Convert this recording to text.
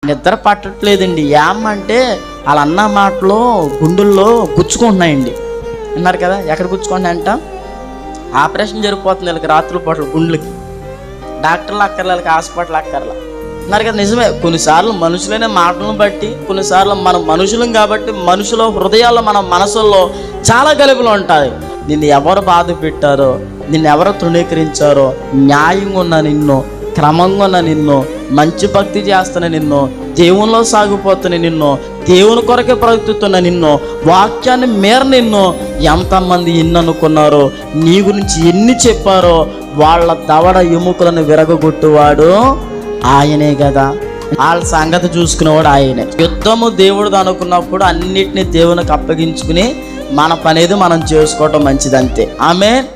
నిద్ర పట్టట్లేదండి. ఏమంటే వాళ్ళ అన్న మాటలో గుండెల్లో గుచ్చుకుంటున్నాయండి. విన్నారు కదా, ఎక్కడ గుచ్చుకుంటున్నాయంట? ఆపరేషన్ జరిగిపోతుంది వీళ్ళకి రాత్రుల పూటలు గుండెలకి. డాక్టర్లు అక్కర్లే, వీళ్ళకి హాస్పిటల్ అక్కర్లా. అన్నారు కదా, నిజమే. కొన్నిసార్లు మనుషులైన మాటలను బట్టి, కొన్నిసార్లు మనం మనుషులం కాబట్టి మనుషుల హృదయాల్లో, మన మనసుల్లో చాలా గలుపులు ఉంటాయి. నిన్ను ఎవరు బాధ పెట్టారో, నిన్ను ఎవరు తృణీకరించారో, న్యాయంగా ఉన్న నిన్ను, క్రమంగా ఉన్న నిన్ను, మంచి భక్తి చేస్తున్న నిన్ను, దేవునిలో సాగిపోతున్న నిన్ను, దేవుని కొరకే బ్రతుకుతున్న నిన్ను, వాక్యాన్ని మేర నిన్ను ఎంతమంది అనుకున్నారో, నీ గురించి ఎన్ని చెప్పారో, వాళ్ళ దవడ ఎముకలను విరగొట్టువాడు ఆయనే కదా. వాళ్ళ సంగతి చూసుకునేవాడు ఆయనే. యుద్ధము దేవుడు అనుకున్నప్పుడు అన్నిటినీ దేవునికి అప్పగించుకుని మన పనేది మనం చేసుకోవటం మంచిది, అంతే. ఆమేన్.